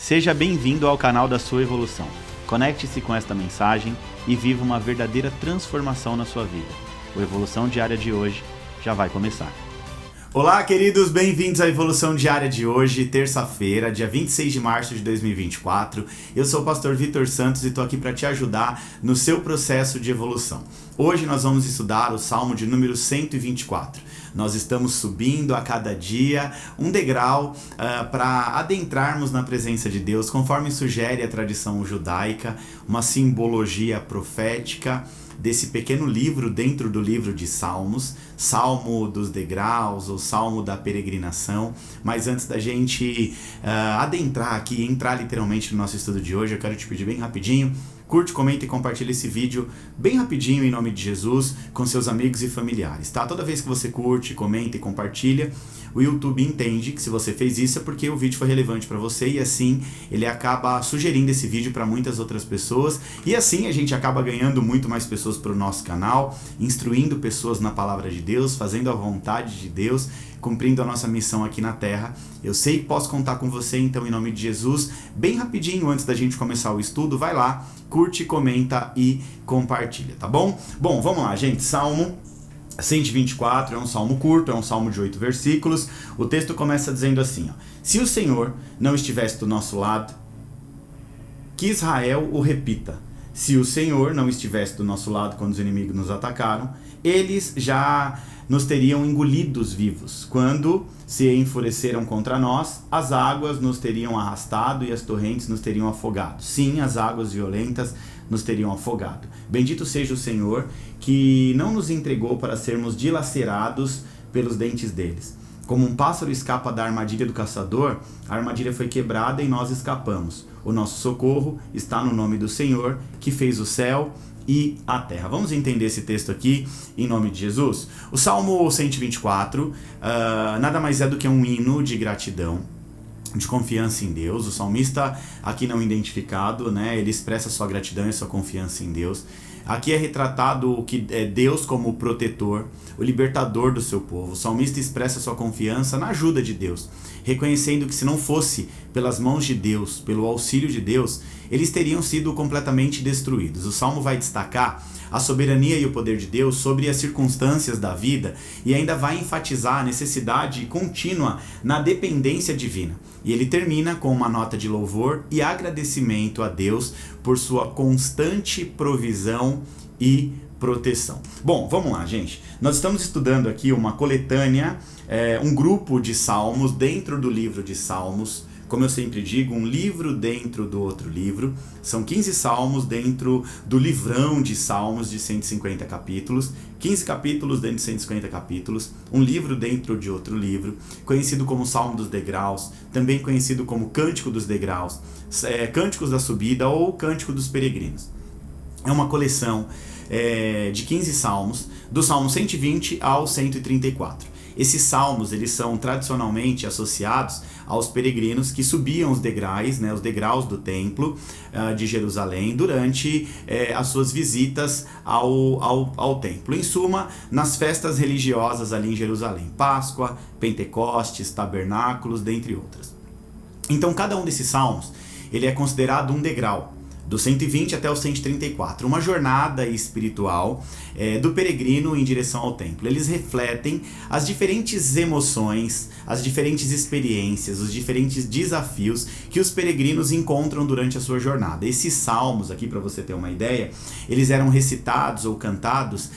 Seja bem-vindo ao canal da sua evolução. Conecte-se com esta mensagem e viva uma verdadeira transformação na sua vida. O Evolução Diária de hoje já vai começar. Olá, queridos, bem-vindos à Evolução Diária de hoje, terça-feira, dia 26 de março de 2024. Eu sou o pastor Vitor Santos e estou aqui para te ajudar no seu processo de evolução. Hoje nós vamos estudar o Salmo de número 124. Nós estamos subindo a cada dia um degrau para adentrarmos na presença de Deus, conforme sugere a tradição judaica, uma simbologia profética desse pequeno livro dentro do livro de Salmos, Salmo dos degraus ou Salmo da peregrinação. Mas antes da gente adentrar aqui, entrar literalmente no nosso estudo de hoje, eu quero te pedir bem rapidinho, curte, comenta e compartilha esse vídeo bem rapidinho em nome de Jesus com seus amigos e familiares, tá? Toda vez que você curte, comenta e compartilha, o YouTube entende que se você fez isso é porque o vídeo foi relevante para você e assim ele acaba sugerindo esse vídeo para muitas outras pessoas e assim a gente acaba ganhando muito mais pessoas para o nosso canal, instruindo pessoas na palavra de Deus, fazendo a vontade de Deus, cumprindo a nossa missão aqui na Terra. Eu sei que posso contar com você, então em nome de Jesus, bem rapidinho antes da gente começar o estudo, vai lá, curte, comenta e compartilha, tá bom? Bom, vamos lá, gente. Salmo 124 é um salmo curto, é um salmo de 8 versículos. O texto começa dizendo assim, ó: se o Senhor não estivesse do nosso lado, que Israel o repita. Se o Senhor não estivesse do nosso lado quando os inimigos nos atacaram, eles já nos teriam engolidos vivos. Quando se enfureceram contra nós, as águas nos teriam arrastado e as torrentes nos teriam afogado. Sim, as águas violentas nos teriam afogado. Bendito seja o Senhor, que não nos entregou para sermos dilacerados pelos dentes deles. Como um pássaro escapa da armadilha do caçador, a armadilha foi quebrada e nós escapamos. O nosso socorro está no nome do Senhor, que fez o céu e a terra. Vamos entender esse texto aqui em nome de Jesus? O Salmo 124 nada mais é do que um hino de gratidão, de confiança em Deus. O salmista, aqui não identificado, né, ele expressa sua gratidão e sua confiança em Deus. Aqui é retratado o que é Deus como o protetor, o libertador do seu povo. O salmista expressa sua confiança na ajuda de Deus, reconhecendo que se não fosse pelas mãos de Deus, pelo auxílio de Deus, eles teriam sido completamente destruídos. O Salmo vai destacar a soberania e o poder de Deus sobre as circunstâncias da vida e ainda vai enfatizar a necessidade contínua na dependência divina. E ele termina com uma nota de louvor e agradecimento a Deus por sua constante provisão e proteção. Bom, vamos lá, gente. Nós estamos estudando aqui uma coletânea, um grupo de salmos dentro do livro de Salmos. Como eu sempre digo, um livro dentro do outro livro. São 15 salmos dentro do livrão de salmos de 150 capítulos. 15 capítulos dentro de 150 capítulos. Um livro dentro de outro livro, conhecido como Salmo dos Degraus, também conhecido como Cântico dos Degraus, Cânticos da Subida ou Cântico dos Peregrinos. É uma coleção de 15 salmos, do Salmo 120 ao 134. Esses salmos, eles são tradicionalmente associados aos peregrinos que subiam os degraus, né, os degraus do templo de Jerusalém durante as suas visitas ao templo. Em suma, nas festas religiosas ali em Jerusalém, Páscoa, Pentecostes, Tabernáculos, dentre outras. Então, cada um desses salmos, ele é considerado um degrau, do 120 até o 134, uma jornada espiritual do peregrino em direção ao templo. Eles refletem as diferentes emoções, as diferentes experiências, os diferentes desafios que os peregrinos encontram durante a sua jornada. Esses salmos aqui, para você ter uma ideia, eles eram recitados ou cantados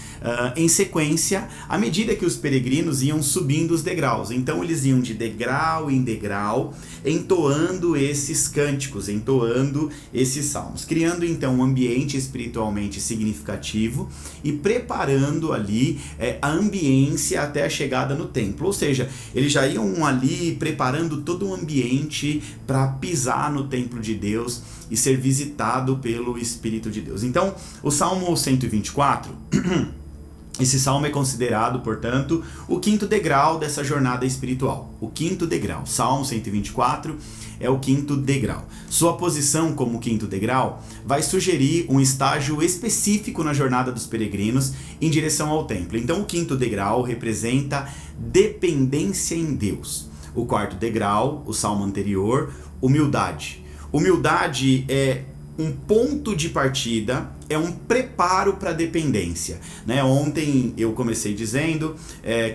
em sequência à medida que os peregrinos iam subindo os degraus. Então eles iam de degrau em degrau, entoando esses cânticos, entoando esses salmos, criando então um ambiente espiritualmente significativo e preparando ali a ambiência até a chegada no templo. Ou seja, eles já iam ali preparando todo um ambiente para pisar no templo de Deus e ser visitado pelo Espírito de Deus. Então, o Salmo 124... esse salmo é considerado, portanto, o quinto degrau dessa jornada espiritual. O quinto degrau. Salmo 124 é o quinto degrau. Sua posição como quinto degrau vai sugerir um estágio específico na jornada dos peregrinos em direção ao templo. Então, o quinto degrau representa dependência em Deus. O quarto degrau, o salmo anterior, humildade. Humildade é um ponto de partida, é um preparo para a dependência, né? Ontem eu comecei dizendo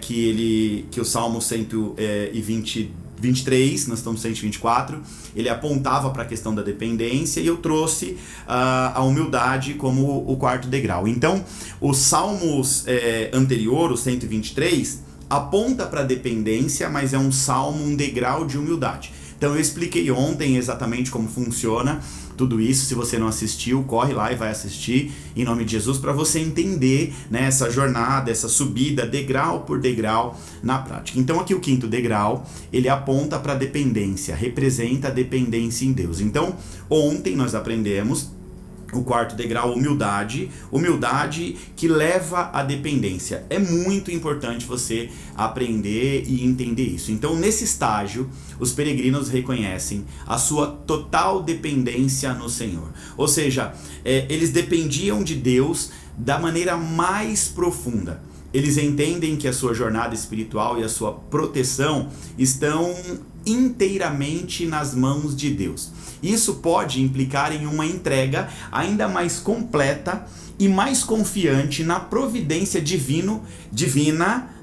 que o Salmo 123, nós estamos no 124, ele apontava para a questão da dependência, e eu trouxe a humildade como o quarto degrau. Então, os salmos anterior, o 123, aponta para a dependência, mas é um salmo, um degrau de humildade. Então eu expliquei ontem exatamente como funciona tudo isso. Se você não assistiu, corre lá e vai assistir, em nome de Jesus, para você entender, né, essa jornada, essa subida, degrau por degrau na prática. Então aqui o quinto degrau, ele aponta para a dependência, representa a dependência em Deus. Então ontem nós aprendemos o quarto degrau, humildade que leva à dependência. É muito importante você aprender e entender isso. Então, nesse estágio, os peregrinos reconhecem a sua total dependência no Senhor. Ou seja, eles dependiam de Deus da maneira mais profunda. Eles entendem que a sua jornada espiritual e a sua proteção estão inteiramente nas mãos de Deus. Isso pode implicar em uma entrega ainda mais completa e mais confiante na providência divina,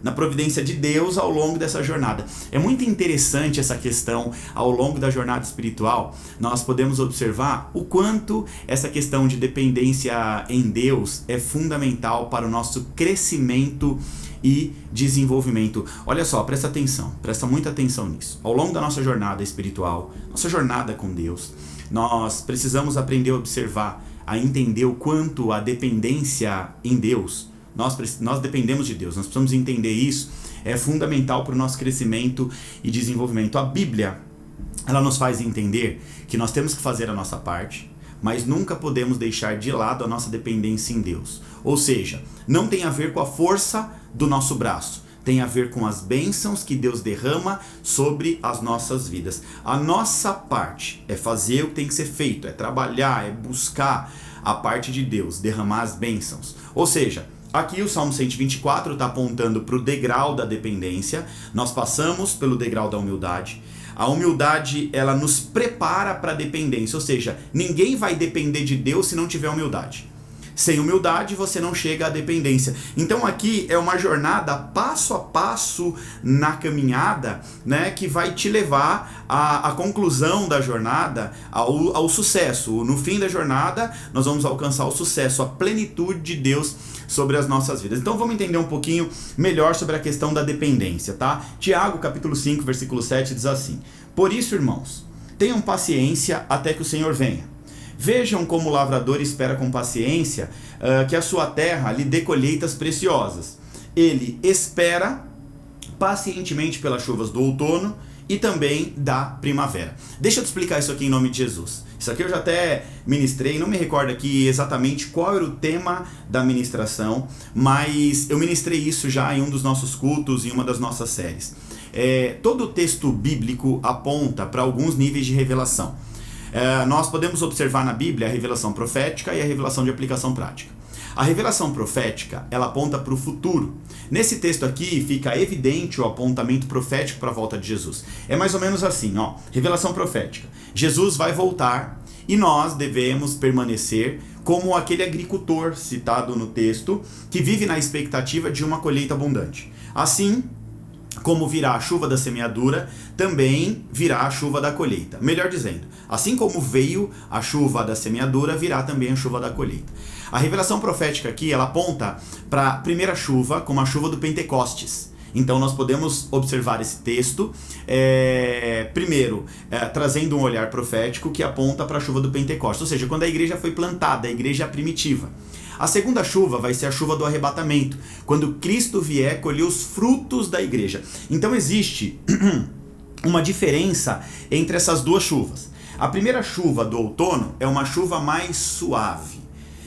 na providência de Deus ao longo dessa jornada. É muito interessante essa questão ao longo da jornada espiritual. Nós podemos observar o quanto essa questão de dependência em Deus é fundamental para o nosso crescimento e desenvolvimento. Olha só, presta atenção, presta muita atenção nisso. Ao longo da nossa jornada espiritual, nossa jornada com Deus, nós precisamos aprender a observar, a entender o quanto a dependência em Deus, nós dependemos de Deus, nós precisamos entender isso, é fundamental para o nosso crescimento e desenvolvimento. A Bíblia, ela nos faz entender que nós temos que fazer a nossa parte, mas nunca podemos deixar de lado a nossa dependência em Deus. Ou seja, não tem a ver com a força do nosso braço, tem a ver com as bênçãos que Deus derrama sobre as nossas vidas. A nossa parte é fazer o que tem que ser feito, é trabalhar, é buscar a parte de Deus, derramar as bênçãos. Ou seja, aqui o Salmo 124 está apontando para o degrau da dependência, nós passamos pelo degrau da humildade. A humildade, ela nos prepara para a dependência, ou seja, ninguém vai depender de Deus se não tiver humildade. Sem humildade você não chega à dependência. Então aqui é uma jornada passo a passo na caminhada, né, que vai te levar à conclusão da jornada, ao sucesso. No fim da jornada nós vamos alcançar o sucesso, a plenitude de Deus sobre as nossas vidas. Então vamos entender um pouquinho melhor sobre a questão da dependência, tá? Tiago capítulo 5, versículo 7 diz assim: Por isso, irmãos, tenham paciência até que o Senhor venha. Vejam como o lavrador espera com paciência que a sua terra lhe dê colheitas preciosas. Ele espera pacientemente pelas chuvas do outono e também da primavera. Deixa eu te explicar isso aqui em nome de Jesus. Isso aqui eu já até ministrei, não me recordo aqui exatamente qual era o tema da ministração, mas eu ministrei isso já em um dos nossos cultos, em uma das nossas séries. Todo o texto bíblico aponta para alguns níveis de revelação. Nós podemos observar na Bíblia a revelação profética e a revelação de aplicação prática. A revelação profética, ela aponta para o futuro. Nesse texto aqui fica evidente o apontamento profético para a volta de Jesus. É mais ou menos assim, ó, revelação profética. Jesus vai voltar e nós devemos permanecer como aquele agricultor citado no texto que vive na expectativa de uma colheita abundante. Assim como virá a chuva da semeadura, também virá a chuva da colheita. Melhor dizendo, assim como veio a chuva da semeadura, virá também a chuva da colheita. A revelação profética aqui, ela aponta para a primeira chuva, como a chuva do Pentecostes. Então nós podemos observar esse texto, primeiro, trazendo um olhar profético que aponta para a chuva do Pentecostes, ou seja, quando a igreja foi plantada, a igreja primitiva. A segunda chuva vai ser a chuva do arrebatamento, quando Cristo vier colher os frutos da igreja. Então existe uma diferença entre essas duas chuvas. A primeira chuva do outono é uma chuva mais suave.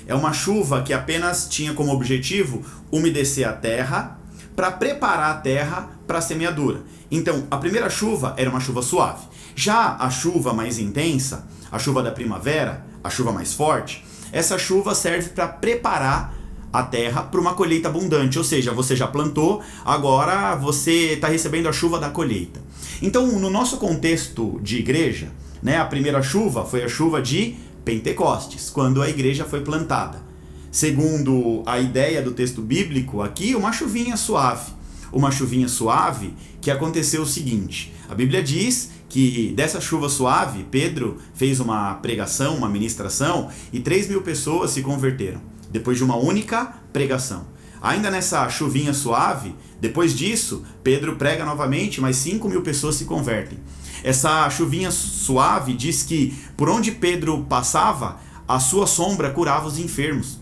É uma chuva que apenas tinha como objetivo umedecer a terra para preparar a terra para a semeadura. Então, a primeira chuva era uma chuva suave. Já a chuva mais intensa, a chuva da primavera, a chuva mais forte, essa chuva serve para preparar a terra para uma colheita abundante, ou seja, você já plantou, agora você está recebendo a chuva da colheita. Então, no nosso contexto de igreja, né? A primeira chuva foi a chuva de Pentecostes, quando a igreja foi plantada. Segundo a ideia do texto bíblico aqui, uma chuvinha suave. Uma chuvinha suave que aconteceu o seguinte: a Bíblia diz que dessa chuva suave, Pedro fez uma pregação, uma ministração, e 3.000 pessoas se converteram, depois de uma única pregação. Ainda nessa chuvinha suave, depois disso, Pedro prega novamente, mas 5.000 pessoas se convertem. Essa chuvinha suave diz que por onde Pedro passava, a sua sombra curava os enfermos.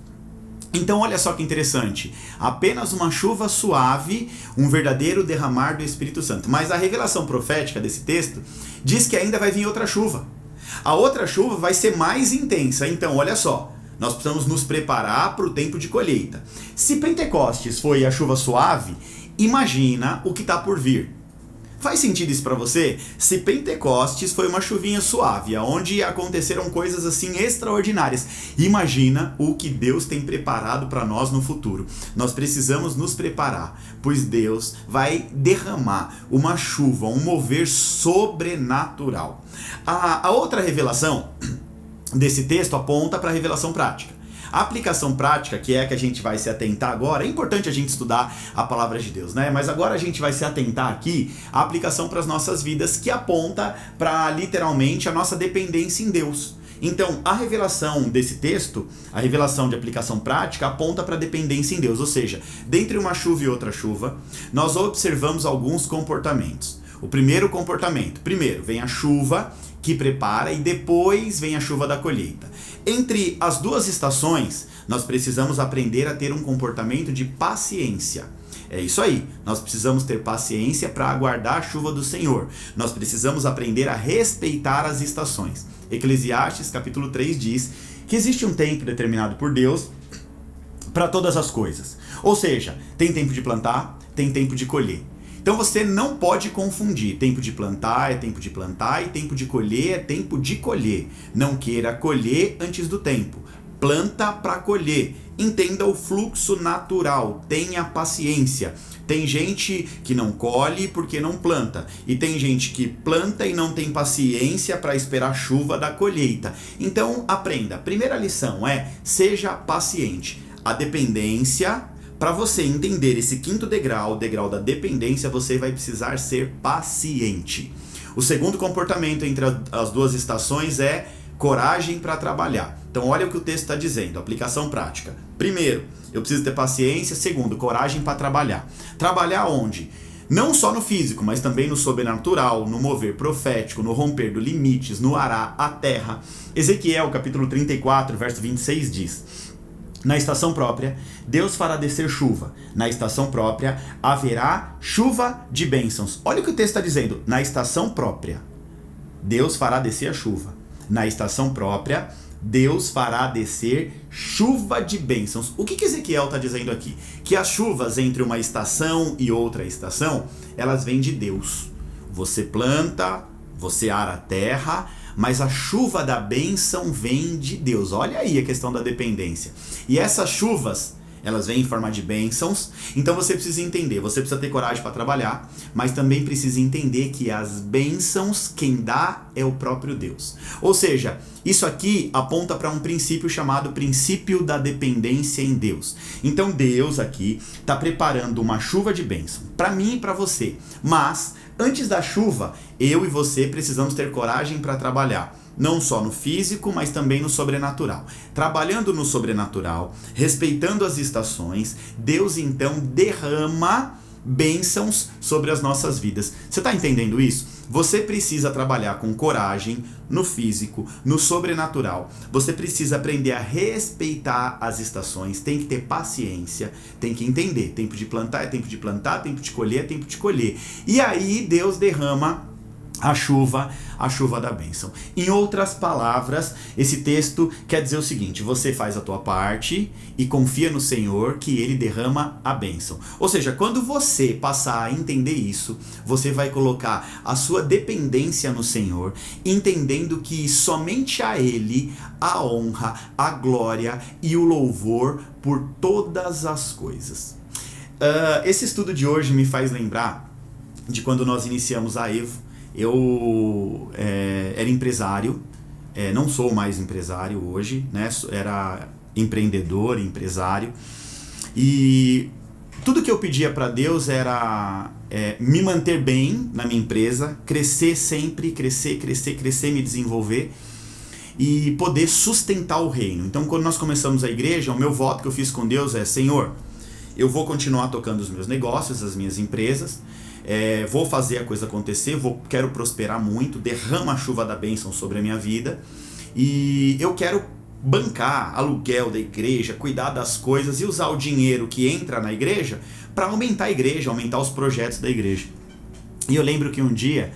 Então olha só que interessante, apenas uma chuva suave, um verdadeiro derramar do Espírito Santo. Mas a revelação profética desse texto diz que ainda vai vir outra chuva. A outra chuva vai ser mais intensa. Então olha só, nós precisamos nos preparar para o tempo de colheita. Se Pentecostes foi a chuva suave, imagina o que está por vir. Faz sentido isso para você? Se Pentecostes foi uma chuvinha suave, onde aconteceram coisas assim extraordinárias, imagina o que Deus tem preparado para nós no futuro. Nós precisamos nos preparar, pois Deus vai derramar uma chuva, um mover sobrenatural. A outra revelação desse texto aponta para a revelação prática. A aplicação prática, que é a que a gente vai se atentar agora, é importante a gente estudar a palavra de Deus, né? Mas agora a gente vai se atentar aqui à aplicação para as nossas vidas, que aponta para literalmente a nossa dependência em Deus. Então, a revelação desse texto, a revelação de aplicação prática, aponta para a dependência em Deus. Ou seja, dentre uma chuva e outra chuva, nós observamos alguns comportamentos. O primeiro comportamento, primeiro vem a chuva que prepara e depois vem a chuva da colheita. Entre as duas estações, nós precisamos aprender a ter um comportamento de paciência. É isso aí, nós precisamos ter paciência para aguardar a chuva do Senhor. Nós precisamos aprender a respeitar as estações. Eclesiastes capítulo 3 diz que existe um tempo determinado por Deus para todas as coisas. Ou seja, tem tempo de plantar, tem tempo de colher. Então você não pode confundir. Tempo de plantar é tempo de plantar e tempo de colher é tempo de colher. Não queira colher antes do tempo. Planta para colher. Entenda o fluxo natural. Tenha paciência. Tem gente que não colhe porque não planta. E tem gente que planta e não tem paciência para esperar a chuva da colheita. Então aprenda. Primeira lição é: seja paciente. A dependência... Para você entender esse quinto degrau, o degrau da dependência, você vai precisar ser paciente. O segundo comportamento entre as duas estações é coragem para trabalhar. Então olha o que o texto está dizendo, aplicação prática. Primeiro, eu preciso ter paciência. Segundo, coragem para trabalhar. Trabalhar onde? Não só no físico, mas também no sobrenatural, no mover profético, no romper dos limites, no arar a terra. Ezequiel capítulo 34, verso 26 diz: na estação própria, Deus fará descer chuva. Na estação própria, haverá chuva de bênçãos. Olha o que o texto está dizendo. Na estação própria, Deus fará descer a chuva. Na estação própria, Deus fará descer chuva de bênçãos. O que Ezequiel está dizendo aqui? Que as chuvas entre uma estação e outra estação, elas vêm de Deus. Você planta, você ara a terra, mas a chuva da bênção vem de Deus. Olha aí a questão da dependência. E essas chuvas, elas vêm em forma de bênçãos. Então você precisa entender, você precisa ter coragem para trabalhar, mas também precisa entender que as bênçãos, quem dá é o próprio Deus. Ou seja, isso aqui aponta para um princípio chamado princípio da dependência em Deus. Então Deus aqui está preparando uma chuva de bênção para mim e para você. Mas antes da chuva, eu e você precisamos ter coragem para trabalhar. Não só no físico, mas também no sobrenatural. Trabalhando no sobrenatural, respeitando as estações, Deus então derrama bênçãos sobre as nossas vidas. Você está entendendo isso? Você precisa trabalhar com coragem no físico, no sobrenatural. Você precisa aprender a respeitar as estações, tem que ter paciência, tem que entender. Tempo de plantar é tempo de plantar, tempo de colher é tempo de colher. E aí Deus derrama a chuva da bênção. Em outras palavras, esse texto quer dizer o seguinte: você faz a tua parte e confia no Senhor que Ele derrama a bênção. Ou seja, quando você passar a entender isso, você vai colocar a sua dependência no Senhor, entendendo que somente a Ele a honra, a glória e o louvor por todas as coisas. Esse estudo de hoje me faz lembrar de quando nós iniciamos a Evo. eu era empresário, não sou mais empresário hoje, né? Era empreendedor, empresário, e tudo que eu pedia para Deus era me manter bem na minha empresa, crescer sempre, crescer, me desenvolver e poder sustentar o reino. Então, quando nós começamos a igreja, o meu voto que eu fiz com Deus é: Senhor, eu vou continuar tocando os meus negócios, as minhas empresas, vou fazer a coisa acontecer, quero prosperar muito, derrama a chuva da bênção sobre a minha vida, e eu quero bancar aluguel da igreja, cuidar das coisas e usar o dinheiro que entra na igreja para aumentar a igreja, aumentar os projetos da igreja. E eu lembro que um dia,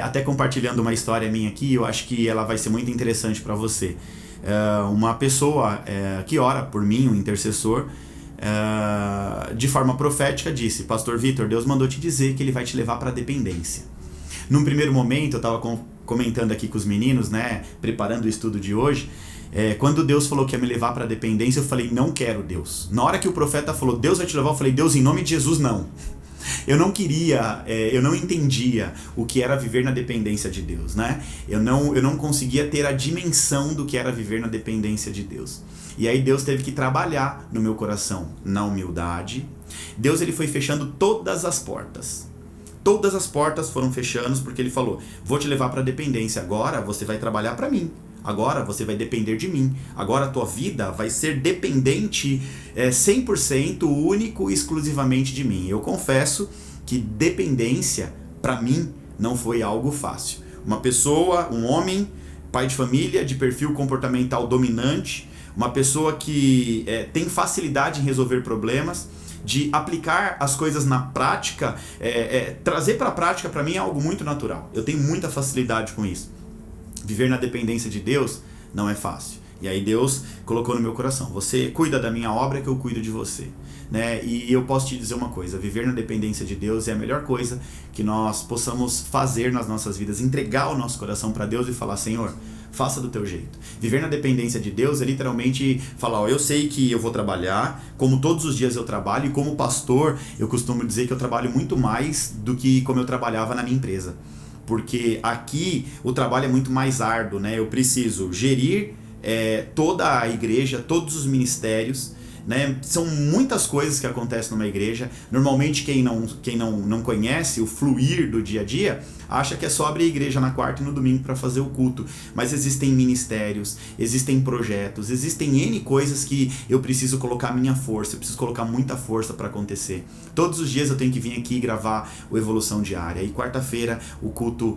até compartilhando uma história minha aqui, eu acho que ela vai ser muito interessante para você. Uma pessoa que ora por mim, um intercessor, de forma profética disse: Pastor Vitor, Deus mandou te dizer que Ele vai te levar para a dependência. Num primeiro momento, eu estava comentando aqui com os meninos, né, preparando o estudo de hoje, quando Deus falou que ia me levar para a dependência, eu falei: não quero, Deus. Na hora que o profeta falou: Deus vai te levar, eu falei: Deus, em nome de Jesus, não. Eu não queria, eu não entendia o que era viver na dependência de Deus, né? Eu não conseguia ter a dimensão do que era viver na dependência de Deus. E aí Deus teve que trabalhar no meu coração, na humildade. Deus, ele foi fechando todas as portas. Todas as portas foram fechando, porque Ele falou: vou te levar para a dependência, agora você vai trabalhar para mim. Agora você vai depender de mim. Agora a tua vida vai ser dependente 100%, único e exclusivamente de mim. Eu confesso que dependência, para mim, não foi algo fácil. Uma pessoa, um homem, pai de família, de perfil comportamental dominante, uma pessoa que tem facilidade em resolver problemas, de aplicar as coisas na prática, trazer para a prática, para mim é algo muito natural. Eu tenho muita facilidade com isso. Viver na dependência de Deus não é fácil. E aí Deus colocou no meu coração: você cuida da minha obra que eu cuido de você, né? E eu posso te dizer uma coisa: viver na dependência de Deus é a melhor coisa que nós possamos fazer nas nossas vidas. Entregar o nosso coração para Deus e falar: Senhor, faça do teu jeito. Viver na dependência de Deus é literalmente falar: eu sei que eu vou trabalhar, como todos os dias eu trabalho, e como pastor eu costumo dizer que eu trabalho muito mais do que como eu trabalhava na minha empresa. Porque aqui o trabalho é muito mais árduo, né? Eu preciso gerir toda a igreja, todos os ministérios, né? São muitas coisas que acontecem numa igreja. Normalmente quem não conhece o fluir do dia a dia acha que é só abrir a igreja na quarta e no domingo para fazer o culto, mas existem ministérios, existem projetos, existem N coisas que eu preciso colocar minha força, eu preciso colocar muita força para acontecer. Todos os dias eu tenho que vir aqui gravar o Evolução Diária, e quarta-feira o culto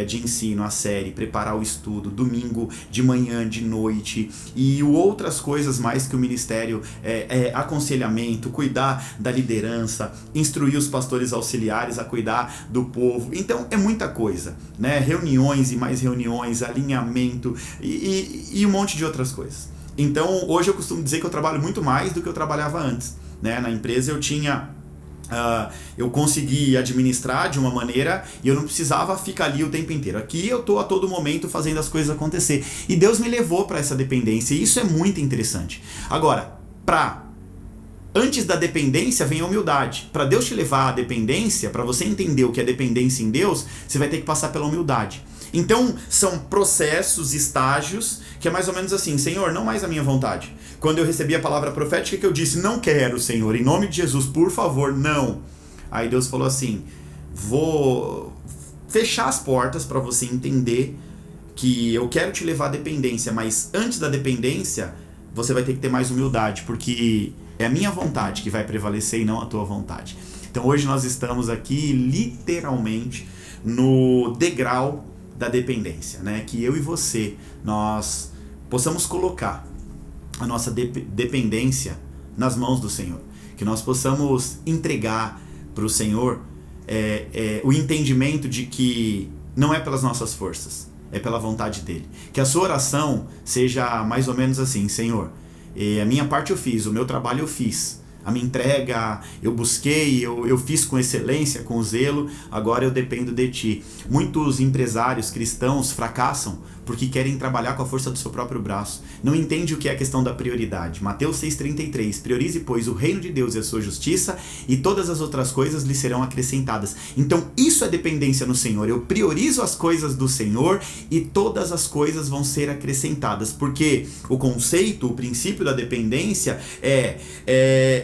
de ensino, a série, preparar o estudo, domingo de manhã, de noite, e outras coisas mais que o ministério aconselhamento, cuidar da liderança, instruir os pastores auxiliares a cuidar do povo. Então é muita coisa, né? Reuniões e mais reuniões, alinhamento e um monte de outras coisas. Então hoje eu costumo dizer que eu trabalho muito mais do que eu trabalhava antes, né? Na empresa eu consegui administrar de uma maneira e eu não precisava ficar ali o tempo inteiro. Aqui eu estou a todo momento fazendo as coisas acontecer. E Deus me levou para essa dependência, e isso é muito interessante. Agora, antes da dependência vem a humildade. Para Deus te levar à dependência, para você entender o que é dependência em Deus, você vai ter que passar pela humildade. Então, são processos, estágios, que é mais ou menos assim: Senhor, não mais a minha vontade. Quando eu recebi a palavra profética que eu disse: não quero, Senhor, em nome de Jesus, por favor, não. Aí Deus falou assim: vou fechar as portas para você entender que eu quero te levar à dependência, mas antes da dependência, você vai ter que ter mais humildade, porque é a minha vontade que vai prevalecer e não a tua vontade. Então hoje nós estamos aqui literalmente no degrau da dependência, né? Que eu e você, nós possamos colocar a nossa dependência nas mãos do Senhor. Que nós possamos entregar para o Senhor o entendimento de que não é pelas nossas forças, é pela vontade dele. Que a sua oração seja mais ou menos assim: Senhor, a minha parte eu fiz, o meu trabalho eu fiz, a minha entrega eu busquei, eu fiz com excelência, com zelo, agora eu dependo de ti. Muitos empresários cristãos fracassam porque querem trabalhar com a força do seu próprio braço. Não entende o que é a questão da prioridade. Mateus 6,33, priorize, pois, o reino de Deus e a sua justiça, e todas as outras coisas lhe serão acrescentadas. Então, isso é dependência no Senhor. Eu priorizo as coisas do Senhor e todas as coisas vão ser acrescentadas, porque o conceito, o princípio da dependência é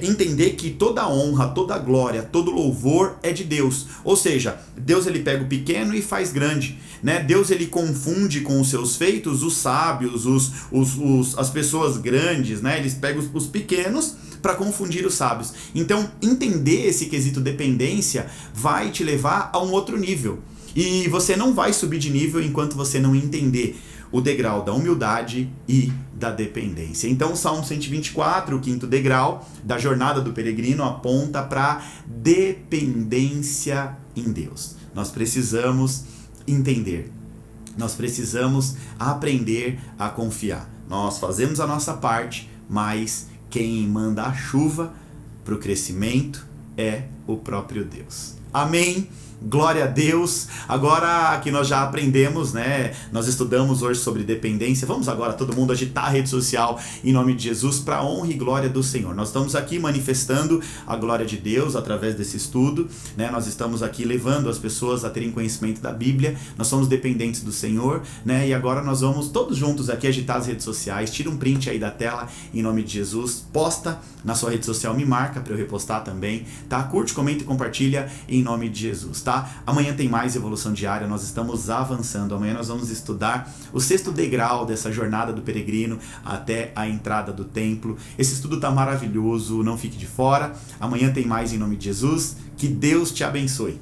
entender que toda honra, toda glória, todo louvor é de Deus. Ou seja, Deus ele pega o pequeno e faz grande, né? Deus ele confunde com os seus feitos os sábios, as pessoas grandes, né? Eles pegam os pequenos para confundir os sábios. Então, entender esse quesito dependência vai te levar a um outro nível. E você não vai subir de nível enquanto você não entender o degrau da humildade e da dependência. Então, o Salmo 124, o quinto degrau da jornada do peregrino, aponta para dependência em Deus. Nós precisamos entender, nós precisamos aprender a confiar. Nós fazemos a nossa parte, mas quem manda a chuva para o crescimento é o próprio Deus. Amém? Glória a Deus. Agora que nós já aprendemos, né? Nós estudamos hoje sobre dependência. Vamos agora todo mundo agitar a rede social em nome de Jesus para a honra e glória do Senhor. Nós estamos aqui manifestando a glória de Deus através desse estudo, né? Nós estamos aqui levando as pessoas a terem conhecimento da Bíblia. Nós somos dependentes do Senhor, né? E agora nós vamos todos juntos aqui agitar as redes sociais. Tira um print aí da tela em nome de Jesus. Posta na sua rede social, me marca para eu repostar também, tá? Curte, comenta e compartilha em nome de Jesus, tá? Amanhã tem mais Evolução Diária, nós estamos avançando. Amanhã nós vamos estudar o 6º degrau dessa jornada do peregrino até a entrada do templo. Esse estudo tá maravilhoso, não fique de fora. Amanhã tem mais em nome de Jesus. Que Deus te abençoe.